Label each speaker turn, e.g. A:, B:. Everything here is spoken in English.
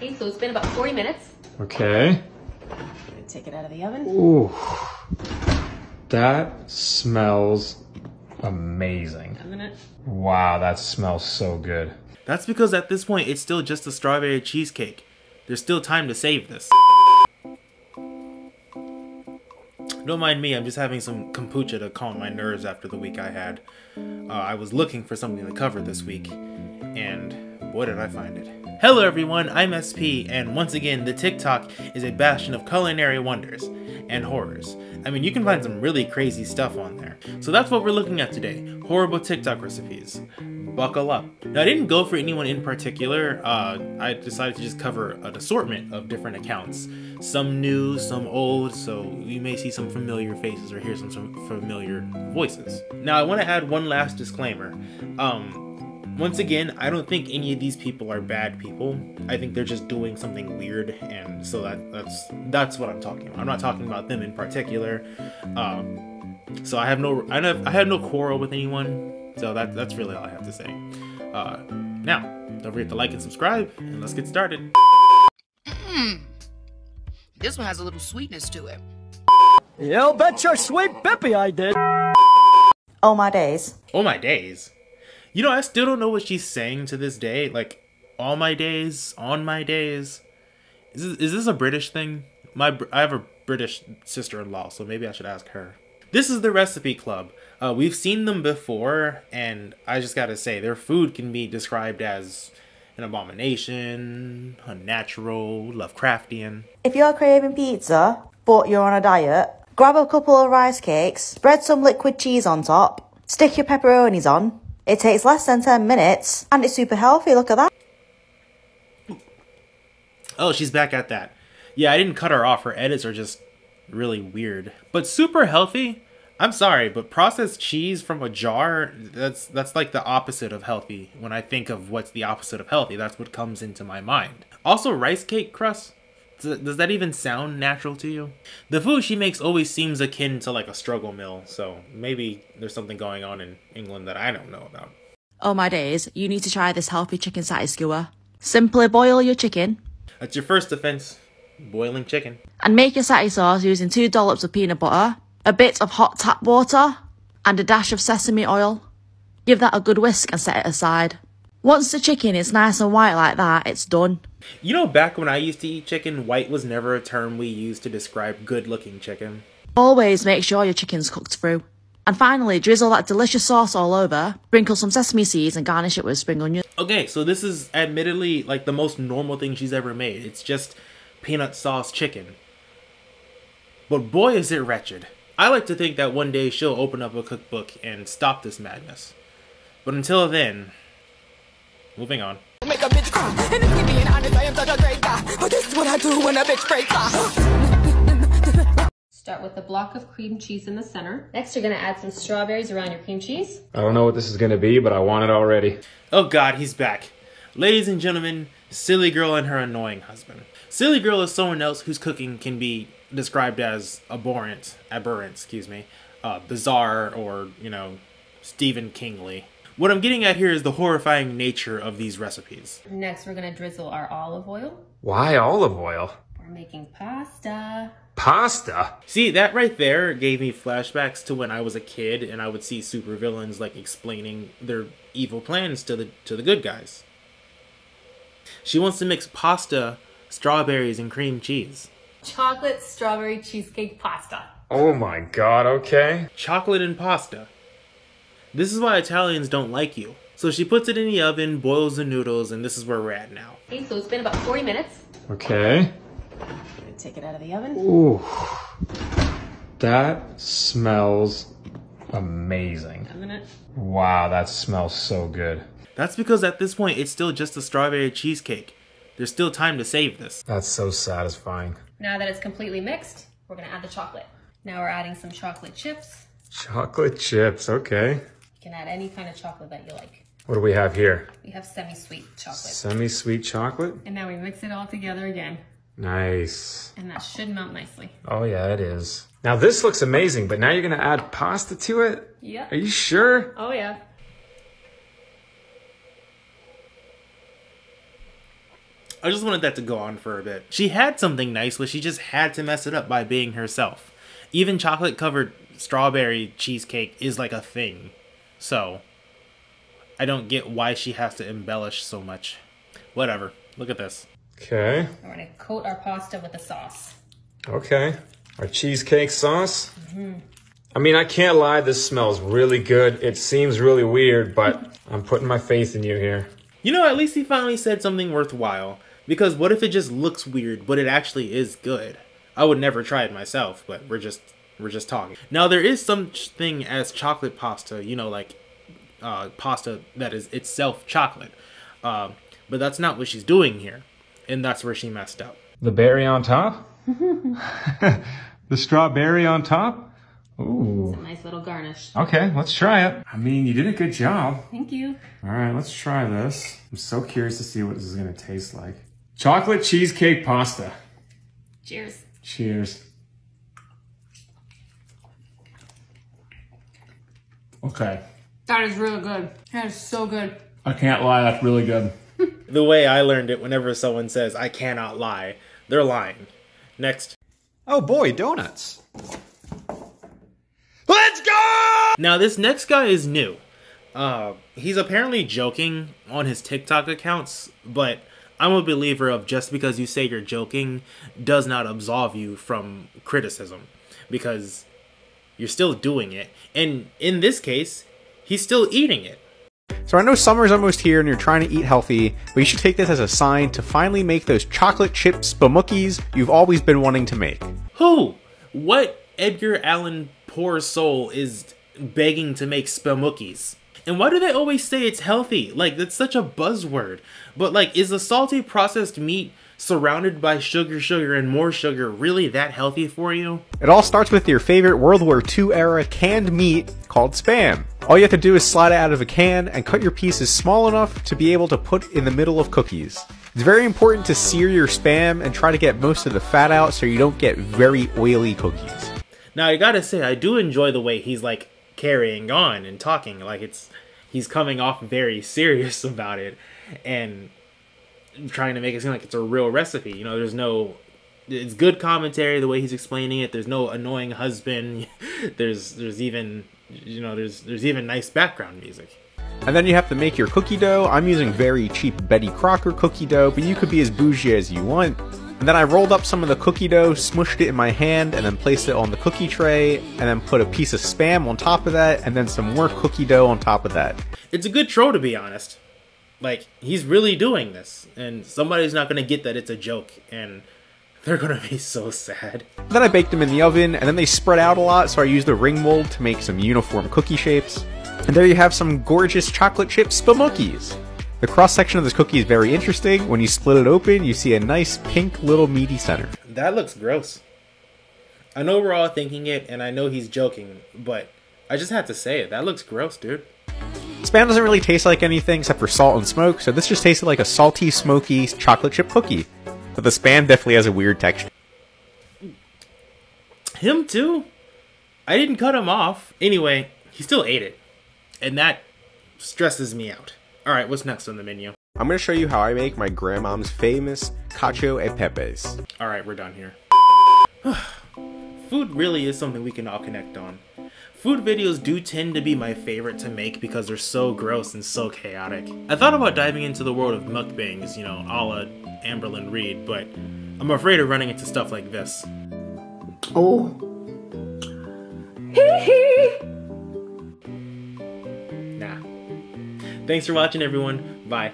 A: Okay, so it's been about 40 minutes.
B: Okay.
A: Take it out of the oven.
B: Ooh, that smells amazing.
A: A minute.
B: Wow, that smells so good.
C: That's because at this point, it's still just a strawberry cheesecake. There's still time to save this. Don't mind me, I'm just having some kombucha to calm my nerves after the week I had. I was looking for something to cover this week, and boy did I find it. Hello everyone, I'm SP, and once again, the TikTok is a bastion of culinary wonders and horrors. I mean, you can find some really crazy stuff on there. So that's what we're looking at today, horrible TikTok recipes. Buckle up. Now, I didn't go for anyone in particular. I decided to just cover an assortment of different accounts. Some new, some old, so you may see some familiar faces or hear some familiar voices. Now, I want to add one last disclaimer. Once again, I don't think any of these people are bad people. I think they're just doing something weird, and so that's what I'm talking about. I'm not talking about them in particular. So I have no quarrel with anyone. So that's really all I have to say. Now, don't forget to like and subscribe, and let's get started.
D: This one has a little sweetness to it.
E: You bet your sweet bippy I did.
F: Oh my days.
C: Oh my days. You know, I still don't know what she's saying to this day. Like, all my days, on my days. Is this a British thing? I have a British sister-in-law, so maybe I should ask her. This is the Recipe Club. We've seen them before, and I just gotta say, their food can be described as an abomination, unnatural, Lovecraftian.
F: If you're craving pizza, but you're on a diet, grab a couple of rice cakes, spread some liquid cheese on top, stick your pepperonis on. It takes less than 10 minutes, and it's super healthy, look at that.
C: Oh, she's back at that. Yeah, I didn't cut her off. Her edits are just really weird. But super healthy? I'm sorry, but processed cheese from a jar, that's like the opposite of healthy. When I think of what's the opposite of healthy, that's what comes into my mind. Also, rice cake crust? Does that even sound natural to you? The food she makes always seems akin to like a struggle meal, so maybe there's something going on in England that I don't know about.
F: Oh my days, you need to try this healthy chicken satay skewer. Simply boil your chicken.
C: That's your first offense, boiling chicken.
F: And make your satay sauce using 2 dollops of peanut butter, a bit of hot tap water, and a dash of sesame oil. Give that a good whisk and set it aside. Once the chicken is nice and white like that, it's done.
C: You know, back when I used to eat chicken, white was never a term we used to describe good-looking chicken.
F: Always make sure your chicken's cooked through. And finally, drizzle that delicious sauce all over, sprinkle some sesame seeds and garnish it with spring onion.
C: Okay, so this is admittedly like the most normal thing she's ever made. It's just peanut sauce chicken. But boy is it wretched. I like to think that one day she'll open up a cookbook and stop this madness. But until then, moving on.
G: Make a bitch cry, and if you're being honest, I am such a great guy. But this is what I do when a bitch breaks off.
A: Start with a block of cream cheese in the center. Next, you're gonna add some strawberries around your cream cheese.
B: I don't know what this is gonna be, but I want it already.
C: Oh God, he's back. Ladies and gentlemen, Silly Girl and her annoying husband. Silly Girl is someone else whose cooking can be described as aberrant, bizarre, or, you know, Stephen Kingly. What I'm getting at here is the horrifying nature of these recipes.
A: Next, we're gonna drizzle our olive oil.
B: Why olive oil?
A: We're making pasta.
B: Pasta?
C: See, that right there gave me flashbacks to when I was a kid and I would see supervillains like explaining their evil plans to the good guys. She wants to mix pasta, strawberries, and cream cheese.
A: Chocolate strawberry cheesecake pasta.
B: Oh my God, okay.
C: Chocolate and pasta. This is why Italians don't like you. So she puts it in the oven, boils the noodles, and this is where we're at now.
A: Okay, so it's been about 40 minutes.
B: Okay.
A: Take it out of the oven.
B: Ooh, that smells amazing.
A: A minute.
B: Wow, that smells so good.
C: That's because at this point, it's still just a strawberry cheesecake. There's still time to save this.
B: That's so satisfying.
A: Now that it's completely mixed, we're gonna add the chocolate. Now we're adding some chocolate chips.
B: Chocolate chips, okay.
A: You can add any kind of chocolate that you like.
B: What do we have here?
A: We have semi-sweet chocolate.
B: Semi-sweet chocolate?
A: And now we mix it all together again.
B: Nice.
A: And that should melt nicely.
B: Oh yeah, it is. Now this looks amazing, but now you're gonna add pasta to it?
A: Yeah.
B: Are you sure?
A: Oh yeah.
C: I just wanted that to go on for a bit. She had something nice, but she just had to mess it up by being herself. Even chocolate-covered strawberry cheesecake is like a thing. So, I don't get why she has to embellish so much. Whatever. Look at this.
B: Okay.
A: We're gonna coat our pasta with the sauce.
B: Okay. Our cheesecake sauce. I mean, I can't lie, this smells really good. It seems really weird, but I'm putting my faith in you here.
C: You know, at least he finally said something worthwhile. Because what if it just looks weird, but it actually is good? I would never try it myself, but we're just talking. Now, there is such thing as chocolate pasta, you know, like pasta that is itself chocolate. But that's not what she's doing here. And that's where she messed up.
B: The berry on top? The strawberry on top? Ooh.
A: It's a nice little garnish.
B: Okay, let's try it. I mean, you did a good job.
A: Thank you.
B: All right, let's try this. I'm so curious to see what this is gonna taste like. Chocolate cheesecake pasta.
A: Cheers.
B: Cheers. Okay.
A: That is really good. That is so good.
B: I can't lie, that's really good.
C: The way I learned it, whenever someone says, I cannot lie, they're lying. Next.
H: Oh boy, donuts. Let's go!
C: Now, this next guy is new. He's apparently joking on his TikTok accounts, but I'm a believer of just because you say you're joking does not absolve you from criticism, because you're still doing it. And in this case, he's still eating it.
H: So I know summer's almost here and you're trying to eat healthy, but you should take this as a sign to finally make those chocolate chip spamookies you've always been wanting to make.
C: Who? What Edgar Allan Poe soul is begging to make spamookies? And why do they always say it's healthy? Like, that's such a buzzword. But like, is the salty processed meat surrounded by sugar, and more sugar really that healthy for you?
H: It all starts with your favorite World War II era canned meat called Spam. All you have to do is slide it out of a can and cut your pieces small enough to be able to put in the middle of cookies. It's very important to sear your Spam and try to get most of the fat out so you don't get very oily cookies.
C: Now, I gotta say, I do enjoy the way he's like carrying on and talking. Like, he's coming off very serious about it and trying to make it seem like it's a real recipe. You know, it's good commentary the way he's explaining it. There's no annoying husband. There's even, you know, there's even nice background music.
H: And then you have to make your cookie dough. I'm using very cheap Betty Crocker cookie dough, but you could be as bougie as you want. And then I rolled up some of the cookie dough, smushed it in my hand, and then placed it on the cookie tray, and then put a piece of Spam on top of that, and then some more cookie dough on top of that.
C: It's a good throw, to be honest. Like, he's really doing this, and somebody's not gonna get that it's a joke, and they're gonna be so sad.
H: Then I baked them in the oven, and then they spread out a lot, so I used the ring mold to make some uniform cookie shapes. And there you have some gorgeous chocolate chip spamookies. The cross-section of this cookie is very interesting. When you split it open, you see a nice pink little meaty center.
C: That looks gross. I know we're all thinking it, and I know he's joking, but I just had to say it. That looks gross, dude.
H: Spam doesn't really taste like anything except for salt and smoke, so this just tasted like a salty, smoky chocolate chip cookie. But the Spam definitely has a weird texture.
C: Him too? I didn't cut him off. Anyway, he still ate it. And that stresses me out. Alright, what's next on the menu?
H: I'm going to show you how I make my grandmom's famous cacio e pepes.
C: Alright, we're done here. Food really is something we can all connect on. Food videos do tend to be my favorite to make because they're so gross and so chaotic. I thought about diving into the world of mukbangs, you know, a la Amberlyn Reed, but I'm afraid of running into stuff like this.
G: Oh.
C: Nah. Thanks for watching, everyone. Bye.